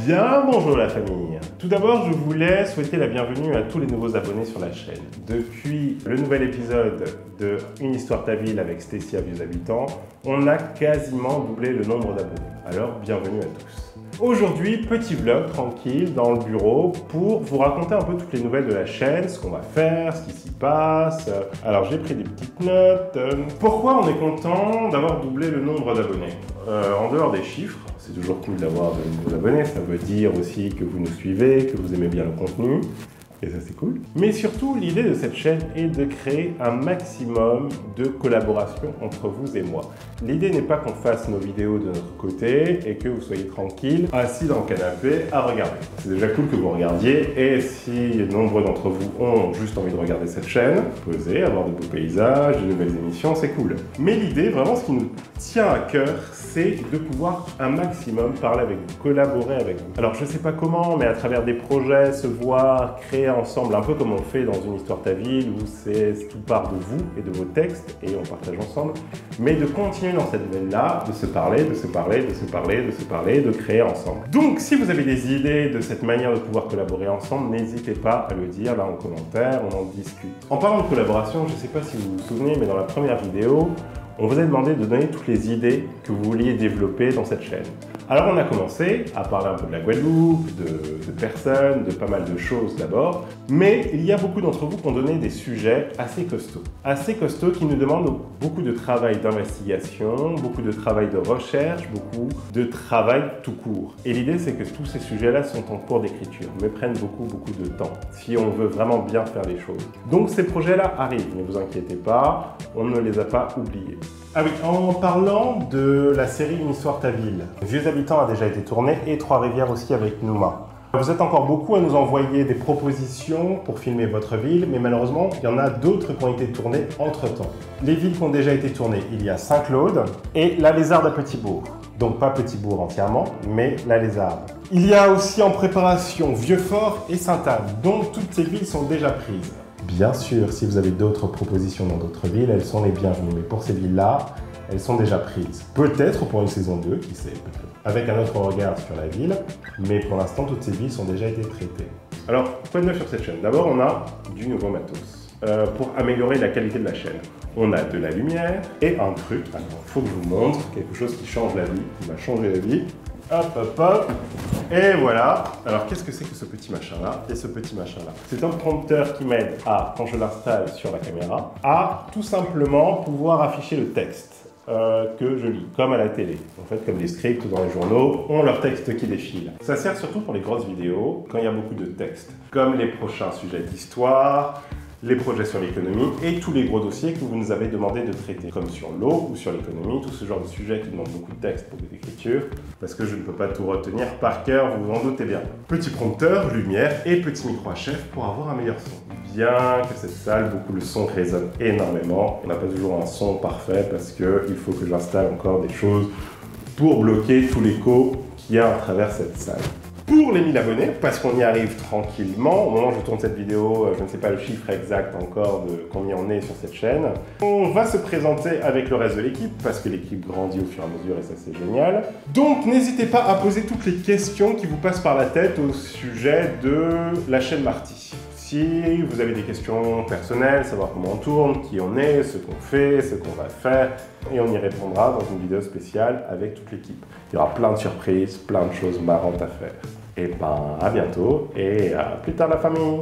Bien, bonjour la famille. Tout d'abord, je voulais souhaiter la bienvenue à tous les nouveaux abonnés sur la chaîne. Depuis le nouvel épisode de Une histoire ta ville avec Stécia Vieux Habitants, on a quasiment doublé le nombre d'abonnés. Alors, bienvenue à tous. Aujourd'hui, petit vlog tranquille dans le bureau pour vous raconter un peu toutes les nouvelles de la chaîne, ce qu'on va faire, ce qui s'y passe. Alors, j'ai pris des petites notes. Pourquoi on est content d'avoir doublé le nombre d'abonnés? En dehors des chiffres, c'est toujours cool d'avoir de nouveaux abonnés, ça veut dire aussi que vous nous suivez, que vous aimez bien le contenu, et ça c'est cool. Mais surtout, l'idée de cette chaîne est de créer un maximum de collaboration entre vous et moi. L'idée n'est pas qu'on fasse nos vidéos de notre côté et que vous soyez tranquille, assis dans le canapé à regarder. C'est déjà cool que vous regardiez, et si nombreux d'entre vous ont juste envie de regarder cette chaîne, poser, avoir de beaux paysages, de nouvelles émissions, c'est cool. Mais l'idée, vraiment ce qui nous tient à cœur, c'est de pouvoir un maximum parler avec vous, collaborer avec vous. Alors je sais pas comment, mais à travers des projets, se voir, créer ensemble, un peu comme on fait dans Une histoire ta ville, où tout part de vous et de vos textes, et on partage ensemble, mais de continuer dans cette veine-là, de se parler, de se parler, de se parler, de se parler, de créer ensemble. Donc si vous avez des idées de cette manière de pouvoir collaborer ensemble, n'hésitez pas à le dire là en commentaire, on en discute. En parlant de collaboration, je sais pas si vous vous souvenez, mais dans la première vidéo, on vous a demandé de donner toutes les idées que vous vouliez développer dans cette chaîne. Alors on a commencé à parler un peu de la Guadeloupe, de personnes, de pas mal de choses d'abord, mais il y a beaucoup d'entre vous qui ont donné des sujets assez costauds qui nous demandent beaucoup de travail d'investigation, beaucoup de travail de recherche, beaucoup de travail tout court. Et l'idée c'est que tous ces sujets-là sont en cours d'écriture, mais prennent beaucoup de temps, si on veut vraiment bien faire les choses. Donc ces projets-là arrivent, ne vous inquiétez pas, on ne les a pas oubliés. Ah oui, en parlant de la série Une histoire ta ville, Vieux Habitants a déjà été tourné et Trois-Rivières aussi avec Nouma. Vous êtes encore beaucoup à nous envoyer des propositions pour filmer votre ville, mais malheureusement, il y en a d'autres qui ont été tournées entre-temps. Les villes qui ont déjà été tournées, il y a Saint-Claude et la Lézarde à Petit-Bourg. Donc pas Petit-Bourg entièrement, mais la Lézarde. Il y a aussi en préparation Vieux-Fort et Sainte-Anne, dont toutes ces villes sont déjà prises. Bien sûr, si vous avez d'autres propositions dans d'autres villes, elles sont les bienvenues. Mais pour ces villes-là, elles sont déjà prises. Peut-être pour une saison 2, qui sait, avec un autre regard sur la ville. Mais pour l'instant, toutes ces villes sont déjà été traitées. Alors, quoi de neuf sur cette chaîne? D'abord, on a du nouveau matos pour améliorer la qualité de la chaîne. On a de la lumière et un truc. Alors, il faut que je vous montre quelque chose qui change la vie, qui va changer la vie. Hop, hop, hop. Et voilà. Alors, qu'est-ce que c'est que ce petit machin-là et ce petit machin-là? C'est un prompteur qui m'aide à, quand je l'installe sur la caméra, à tout simplement pouvoir afficher le texte que je lis, comme à la télé. En fait, comme les scripts dans les journaux ont leur texte qui défile. Ça sert surtout pour les grosses vidéos, quand il y a beaucoup de textes, comme les prochains sujets d'histoire, les projets sur l'économie et tous les gros dossiers que vous nous avez demandé de traiter, comme sur l'eau ou sur l'économie, tout ce genre de sujets qui demandent beaucoup de texte, beaucoup d'écriture, parce que je ne peux pas tout retenir par cœur, vous vous en doutez bien. Petit prompteur, lumière et petit micro à chef pour avoir un meilleur son. Bien que cette salle, beaucoup le son résonne énormément, on n'a pas toujours un son parfait parce qu'il faut que j'installe encore des choses pour bloquer tout l'écho qu'il y a à travers cette salle. Pour les 1000 abonnés, parce qu'on y arrive tranquillement, au moment où je tourne cette vidéo, je ne sais pas le chiffre exact encore de combien on est sur cette chaîne, on va se présenter avec le reste de l'équipe, parce que l'équipe grandit au fur et à mesure et ça c'est génial. Donc n'hésitez pas à poser toutes les questions qui vous passent par la tête au sujet de la chaîne Marty. Si vous avez des questions personnelles, savoir comment on tourne, qui on est, ce qu'on fait, ce qu'on va faire, et on y répondra dans une vidéo spéciale avec toute l'équipe. Il y aura plein de surprises, plein de choses marrantes à faire. Et ben à bientôt et à plus tard la famille!